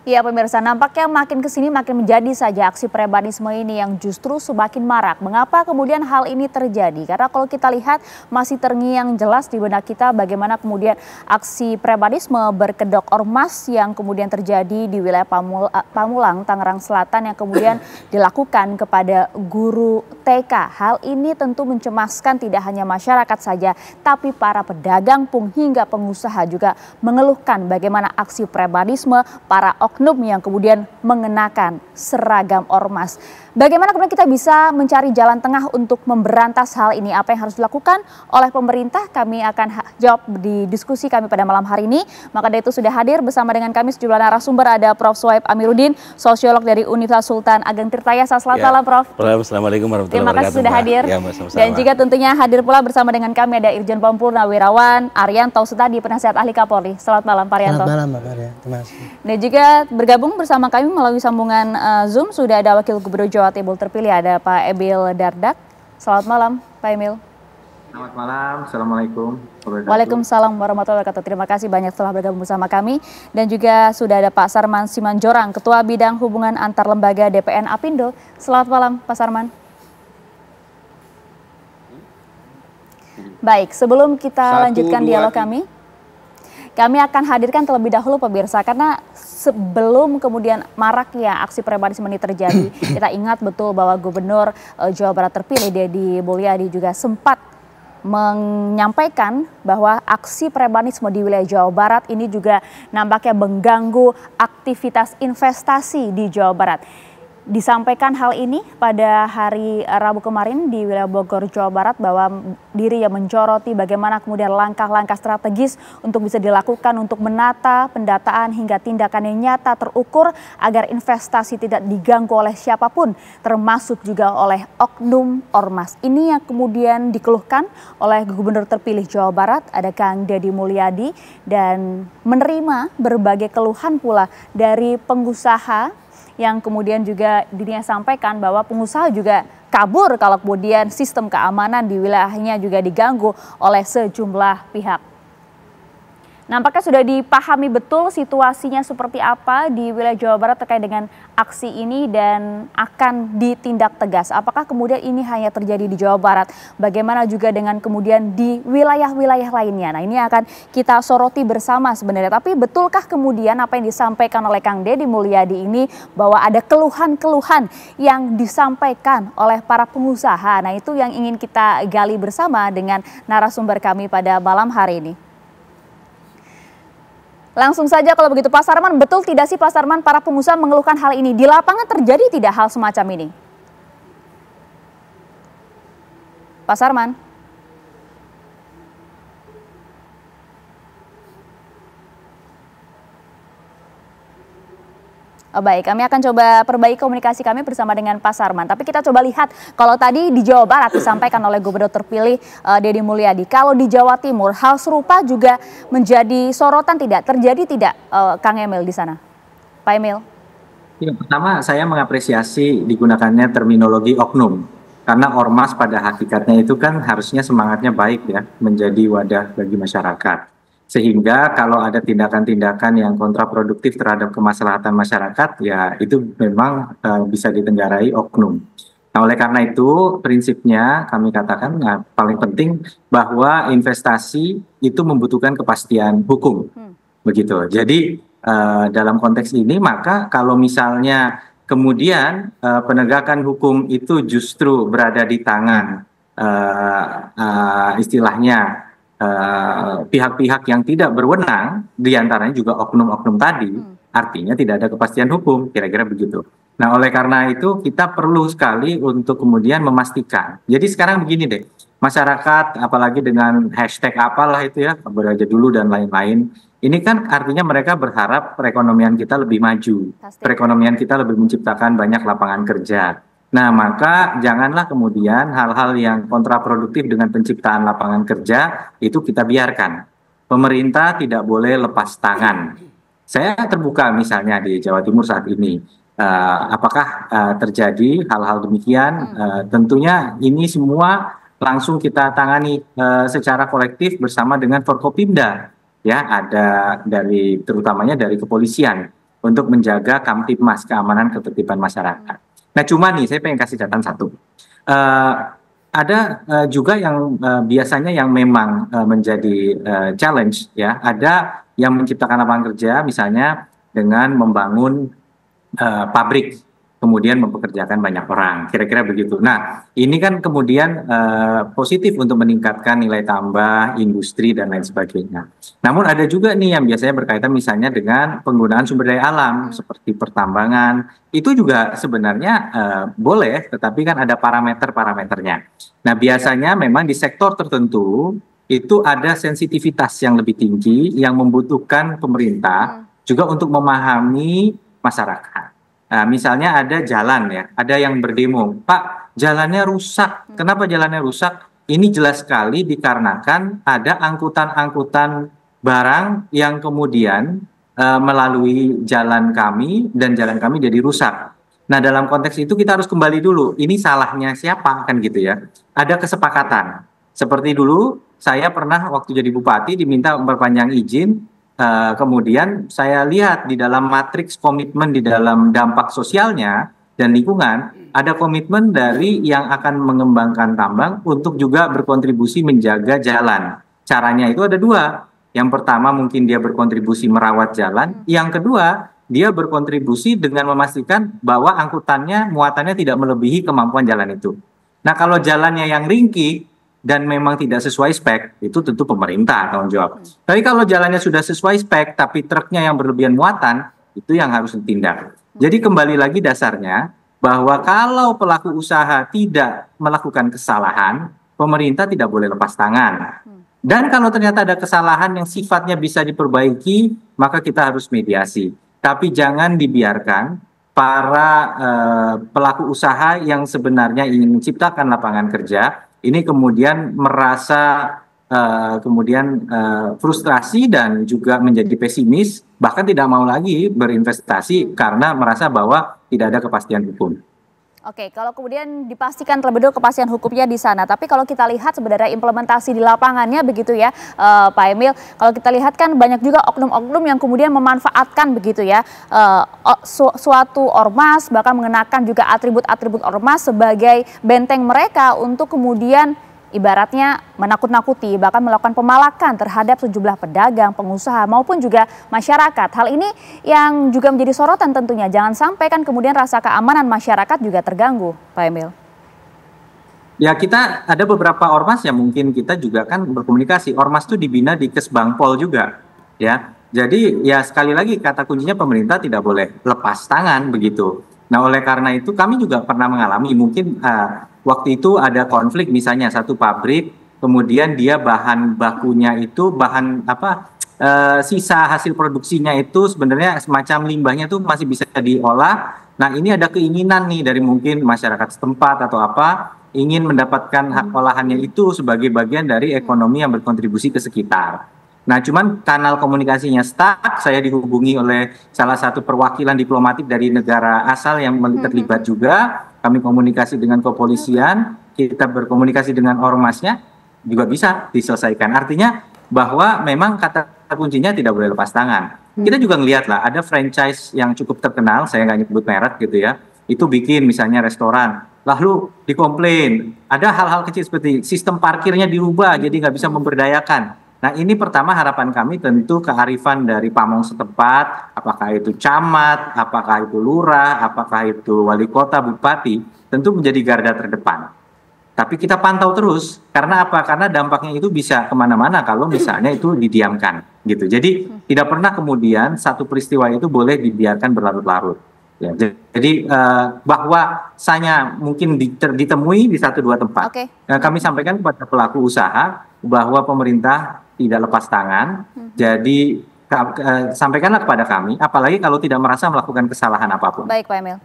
Ya pemirsa, nampaknya makin kesini makin menjadi saja aksi prebanisme ini yang justru semakin marak. Mengapa kemudian hal ini terjadi? Karena kalau kita lihat masih terngiang jelas di benak kita bagaimana kemudian aksi prebanisme berkedok ormas yang kemudian terjadi di wilayah Pamulang, Tangerang Selatan yang kemudian dilakukan kepada guru TK. Hal ini tentu mencemaskan tidak hanya masyarakat saja, tapi para pedagang pun hingga pengusaha juga mengeluhkan bagaimana aksi prebanisme para oknum yang kemudian mengenakan seragam ormas. Bagaimana kemudian kita bisa mencari jalan tengah untuk memberantas hal ini? Apa yang harus dilakukan oleh pemerintah? Kami akan jawab di diskusi kami pada malam hari ini. Maka dari itu sudah hadir bersama dengan kami sejumlah narasumber. Ada Prof. Suhaib Amiruddin, sosiolog dari Universitas Sultan Ageng Tirtayasa. Selamat malam, Prof. Assalamualaikum warahmatullahi wabarakatuh. Terima kasih sudah hadir. Ya, dan juga tentunya hadir pula bersama dengan kami ada Irjen Pol Purnawirawan Arianto Sutadi, penasihat ahli Kapolri. Selamat malam, Pak Arianto. Selamat malam, Mbak Maria. Terima kasih. Dan juga bergabung bersama kami melalui sambungan Zoom sudah ada Wakil Gubernur Jawa Timur terpilih ada Pak Emil Dardak. Selamat malam, Pak Emil. Selamat malam, Assalamualaikum. Waalaikumsalam warahmatullahi wabarakatuh. Terima kasih banyak telah bergabung bersama kami. Dan juga sudah ada Pak Sarman Simanjorang, Ketua Bidang Hubungan Antar Lembaga DPN Apindo. Selamat malam, Pak Sarman. Baik, sebelum kita lanjutkan dialog kami akan hadirkan terlebih dahulu pemirsa, karena sebelum kemudian maraknya aksi prebanisme ini terjadi, kita ingat betul bahwa Gubernur Jawa Barat terpilih Deddy Mulyadi juga sempat menyampaikan bahwa aksi prebanisme di wilayah Jawa Barat ini juga nampaknya mengganggu aktivitas investasi di Jawa Barat. Disampaikan hal ini pada hari Rabu kemarin di wilayah Bogor, Jawa Barat, bahwa dirinya mencoroti bagaimana kemudian langkah-langkah strategis untuk bisa dilakukan untuk menata pendataan hingga tindakan yang nyata terukur agar investasi tidak diganggu oleh siapapun, termasuk juga oleh oknum ormas. Ini yang kemudian dikeluhkan oleh Gubernur terpilih Jawa Barat, ada Kang Deddy Mulyadi, dan menerima berbagai keluhan pula dari pengusaha yang kemudian juga dirinya sampaikan bahwa pengusaha juga kabur kalau kemudian sistem keamanan di wilayahnya juga diganggu oleh sejumlah pihak. Nampaknya sudah dipahami betul situasinya seperti apa di wilayah Jawa Barat terkait dengan aksi ini dan akan ditindak tegas. Apakah kemudian ini hanya terjadi di Jawa Barat? Bagaimana juga dengan kemudian di wilayah-wilayah lainnya? Nah, ini akan kita soroti bersama sebenarnya. Tapi betulkah kemudian apa yang disampaikan oleh Kang Deddy Mulyadi ini bahwa ada keluhan-keluhan yang disampaikan oleh para pengusaha? Nah, itu yang ingin kita gali bersama dengan narasumber kami pada malam hari ini. Langsung saja kalau begitu Pak Sarman, betul tidak sih Pak Sarman para pengusaha mengeluhkan hal ini? Di lapangan terjadi tidak hal semacam ini? Pak Sarman? Oh, baik, kami akan coba perbaiki komunikasi kami bersama dengan Pak Sarman. Tapi kita coba lihat, kalau tadi di Jawa Barat disampaikan oleh Gubernur terpilih Deddy Mulyadi. Kalau di Jawa Timur, hal serupa juga menjadi sorotan tidak? Terjadi tidak, Kang Emil di sana? Pak Emil? Ya, pertama saya mengapresiasi digunakannya terminologi oknum. Karena ormas pada hakikatnya itu kan harusnya semangatnya baik ya, menjadi wadah bagi masyarakat. Sehingga kalau ada tindakan-tindakan yang kontraproduktif terhadap kemaslahatan masyarakat, ya itu memang bisa ditenggarai oknum. Nah, oleh karena itu prinsipnya kami katakan paling penting bahwa investasi itu membutuhkan kepastian hukum. Begitu. Jadi dalam konteks ini maka kalau misalnya kemudian penegakan hukum itu justru berada di tangan istilahnya pihak-pihak yang tidak berwenang, diantaranya juga oknum-oknum tadi, artinya tidak ada kepastian hukum, kira-kira begitu. Nah, oleh karena itu kita perlu sekali untuk kemudian memastikan. Jadi sekarang begini deh, masyarakat apalagi dengan hashtag apalah itu ya, beraja dulu dan lain-lain, ini kan artinya mereka berharap perekonomian kita lebih maju, perekonomian kita lebih menciptakan banyak lapangan kerja. Nah, maka janganlah kemudian hal-hal yang kontraproduktif dengan penciptaan lapangan kerja itu kita biarkan. Pemerintah tidak boleh lepas tangan. Saya terbuka misalnya di Jawa Timur saat ini. Apakah terjadi hal-hal demikian? Tentunya ini semua langsung kita tangani secara kolektif bersama dengan Forkopimda. Ya, ada dari terutamanya dari kepolisian. untuk menjaga Kamtibmas, keamanan ketertiban masyarakat. Nah, cuma nih saya pengen kasih catatan satu. Eh, ada juga yang biasanya yang memang menjadi challenge ya. Ada yang menciptakan lapangan kerja, misalnya dengan membangun pabrik, kemudian mempekerjakan banyak orang, kira-kira begitu. Nah, ini kan kemudian positif untuk meningkatkan nilai tambah industri dan lain sebagainya. Namun ada juga nih yang biasanya berkaitan misalnya dengan penggunaan sumber daya alam seperti pertambangan. Itu juga sebenarnya boleh, tetapi kan ada parameter-parameternya. Nah, biasanya memang di sektor tertentu itu ada sensitivitas yang lebih tinggi yang membutuhkan pemerintah juga untuk memahami masyarakat. Nah, misalnya ada jalan ya, ada yang berdemo, Pak, jalannya rusak. Kenapa jalannya rusak? Ini jelas sekali dikarenakan ada angkutan-angkutan barang yang kemudian melalui jalan kami dan jalan kami jadi rusak. Nah, dalam konteks itu kita harus kembali dulu, ini salahnya siapa kan gitu ya. Ada kesepakatan. Seperti dulu saya pernah waktu jadi bupati diminta memperpanjang izin. Kemudian saya lihat di dalam matriks komitmen di dalam dampak sosialnya dan lingkungan, ada komitmen dari yang akan mengembangkan tambang untuk juga berkontribusi menjaga jalan. Caranya itu ada dua. Yang pertama mungkin dia berkontribusi merawat jalan. Yang kedua, dia berkontribusi dengan memastikan bahwa angkutannya, muatannya tidak melebihi kemampuan jalan itu. Nah, kalau jalannya yang ringkih dan memang tidak sesuai spek, itu tentu pemerintah tanggung jawab. Tapi kalau jalannya sudah sesuai spek, tapi truknya yang berlebihan muatan, itu yang harus ditindak. Jadi kembali lagi dasarnya, bahwa kalau pelaku usaha tidak melakukan kesalahan, pemerintah tidak boleh lepas tangan. Dan kalau ternyata ada kesalahan yang sifatnya bisa diperbaiki, maka kita harus mediasi. Tapi jangan dibiarkan para pelaku usaha yang sebenarnya ingin menciptakan lapangan kerja, ini kemudian merasa frustrasi dan juga menjadi pesimis, bahkan tidak mau lagi berinvestasi karena merasa bahwa tidak ada kepastian hukum. Oke, kalau kemudian dipastikan terlebih dahulu kepastian hukumnya di sana. Tapi kalau kita lihat sebenarnya implementasi di lapangannya begitu ya, Pak Emil. Kalau kita lihat kan banyak juga oknum-oknum yang kemudian memanfaatkan begitu ya, suatu ormas, bahkan mengenakan juga atribut-atribut ormas sebagai benteng mereka untuk kemudian ibaratnya menakut-nakuti, bahkan melakukan pemalakan terhadap sejumlah pedagang, pengusaha maupun juga masyarakat. Hal ini yang juga menjadi sorotan tentunya. Jangan sampai kan kemudian rasa keamanan masyarakat juga terganggu, Pak Emil. Ya, kita ada beberapa ormas yang mungkin kita juga kan berkomunikasi. Ormas itu dibina di Kesbangpol juga, ya. Jadi ya sekali lagi kata kuncinya pemerintah tidak boleh lepas tangan begitu. Nah, oleh karena itu kami juga pernah mengalami mungkin waktu itu ada konflik misalnya satu pabrik, kemudian dia bahan bakunya itu bahan sisa hasil produksinya itu sebenarnya semacam limbahnya itu masih bisa diolah. Nah, ini ada keinginan nih dari mungkin masyarakat setempat atau apa ingin mendapatkan hak olahannya itu sebagai bagian dari ekonomi yang berkontribusi ke sekitar. Nah, cuman kanal komunikasinya stuck, saya dihubungi oleh salah satu perwakilan diplomatik dari negara asal yang terlibat juga, kami komunikasi dengan kepolisian, kita berkomunikasi dengan ormasnya, juga bisa diselesaikan. Artinya bahwa memang kata kuncinya tidak boleh lepas tangan. Kita juga ngelihat lah, ada franchise yang cukup terkenal, saya nggak nyebut merek gitu ya, itu bikin misalnya restoran, lalu dikomplain, ada hal-hal kecil seperti sistem parkirnya dirubah, jadi nggak bisa memberdayakan. Nah, ini pertama harapan kami tentu kearifan dari pamong setempat, apakah itu camat, apakah itu lurah, apakah itu wali kota, bupati, tentu menjadi garda terdepan. Tapi kita pantau terus, karena apa? Karena dampaknya itu bisa kemana-mana kalau misalnya itu didiamkan, gitu. Jadi tidak pernah kemudian satu peristiwa itu boleh dibiarkan berlarut-larut. Ya, jadi bahwa saya mungkin ditemui di 1-2 tempat. Okay. Kami sampaikan kepada pelaku usaha bahwa pemerintah tidak lepas tangan. Jadi sampaikanlah kepada kami, apalagi kalau tidak merasa melakukan kesalahan apapun. Baik, Pak Emil.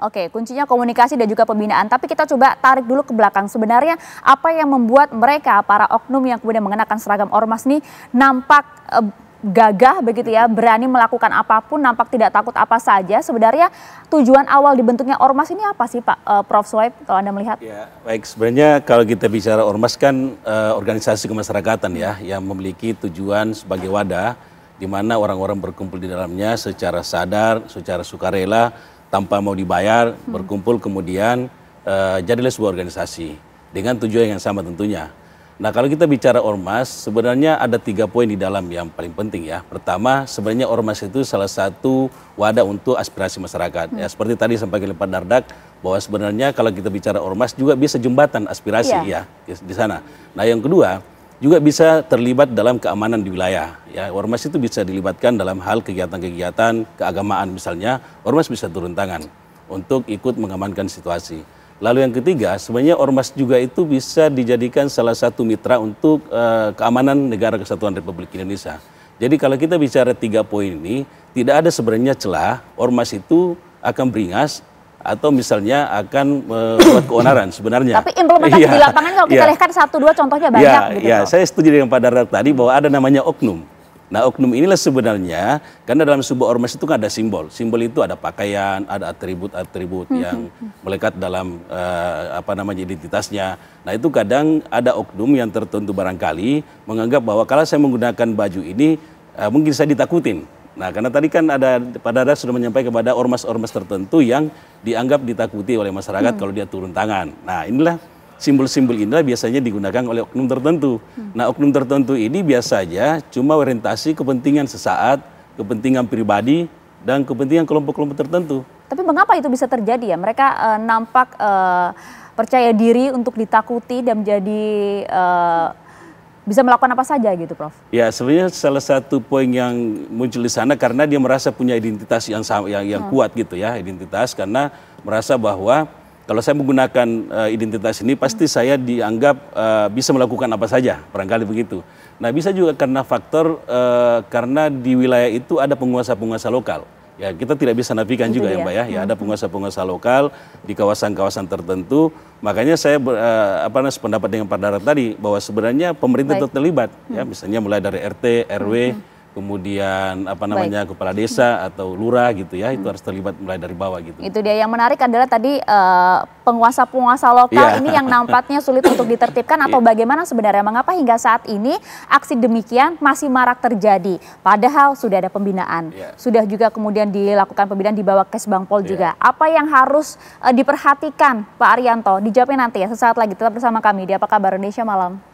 Oke, kuncinya komunikasi dan juga pembinaan. Tapi kita coba tarik dulu ke belakang. Sebenarnya apa yang membuat mereka, para oknum yang kemudian mengenakan seragam ormas ini nampak gagah begitu ya, berani melakukan apapun, nampak tidak takut apa saja. Sebenarnya tujuan awal dibentuknya ormas ini apa sih Pak Prof. Suhaib kalau Anda melihat? Ya, baik, sebenarnya kalau kita bicara ormas kan organisasi kemasyarakatan ya, yang memiliki tujuan sebagai wadah di mana orang-orang berkumpul di dalamnya secara sadar, secara sukarela, tanpa mau dibayar, berkumpul kemudian jadilah sebuah organisasi dengan tujuan yang sama tentunya. Nah, kalau kita bicara ormas, sebenarnya ada 3 poin di dalam yang paling penting ya. Pertama, sebenarnya ormas itu salah satu wadah untuk aspirasi masyarakat. Ya, seperti tadi sampaikan oleh Pak Dardak, bahwa sebenarnya kalau kita bicara ormas juga bisa jembatan aspirasi ya di sana. Nah, yang kedua, juga bisa terlibat dalam keamanan di wilayah. Ya, ormas itu bisa dilibatkan dalam hal kegiatan-kegiatan keagamaan misalnya, ormas bisa turun tangan untuk ikut mengamankan situasi. Lalu yang ketiga, sebenarnya ormas juga itu bisa dijadikan salah satu mitra untuk keamanan negara kesatuan Republik Indonesia. Jadi kalau kita bicara 3 poin ini, tidak ada sebenarnya celah ormas itu akan beringas atau misalnya akan membuat keonaran sebenarnya. Tapi implementasi di lapangan kalau kita lihat kan 1-2 contohnya banyak gitu. Ya, saya setuju dengan Pak Dardak tadi bahwa ada namanya oknum. Nah, oknum inilah sebenarnya, karena dalam sebuah ormas itu kan ada simbol. Simbol itu ada pakaian, ada atribut-atribut yang melekat dalam identitasnya. Nah, itu kadang ada oknum yang tertentu barangkali menganggap bahwa kalau saya menggunakan baju ini, mungkin saya ditakutin. Nah, karena tadi kan ada Pak Dardak sudah menyampaikan kepada ormas-ormas tertentu yang dianggap ditakuti oleh masyarakat kalau dia turun tangan. Nah, inilah simbol-simbol inilah biasanya digunakan oleh oknum tertentu. Nah, oknum tertentu ini biasanya cuma orientasi kepentingan sesaat, kepentingan pribadi, dan kepentingan kelompok-kelompok tertentu. Tapi mengapa itu bisa terjadi ya? Mereka nampak percaya diri untuk ditakuti dan menjadi bisa melakukan apa saja gitu, Prof? Ya, sebenarnya salah satu poin yang muncul di sana karena dia merasa punya identitas yang kuat gitu ya, identitas karena merasa bahwa kalau saya menggunakan identitas ini pasti saya dianggap bisa melakukan apa saja, barangkali begitu. Nah, bisa juga karena faktor karena di wilayah itu ada penguasa-penguasa lokal. Ya, kita tidak bisa nafikan itu juga ya Mbak ya. Ya, ada penguasa-penguasa lokal di kawasan-kawasan tertentu. Makanya saya sependapat dengan Pak Dardak tadi bahwa sebenarnya pemerintah itu terlibat. Ya, misalnya mulai dari RT, RW, kemudian kepala desa atau lurah gitu ya, itu harus terlibat mulai dari bawah gitu. Itu dia yang menarik adalah tadi penguasa-penguasa lokal ini yang nampaknya sulit untuk ditertibkan atau bagaimana sebenarnya mengapa hingga saat ini aksi demikian masih marak terjadi padahal sudah ada pembinaan, sudah juga kemudian dilakukan pembinaan di bawah Kesbangpol juga. Apa yang harus diperhatikan Pak Arianto? Dijawabnya nanti ya sesaat lagi, tetap bersama kami di Apa Kabar Indonesia Malam.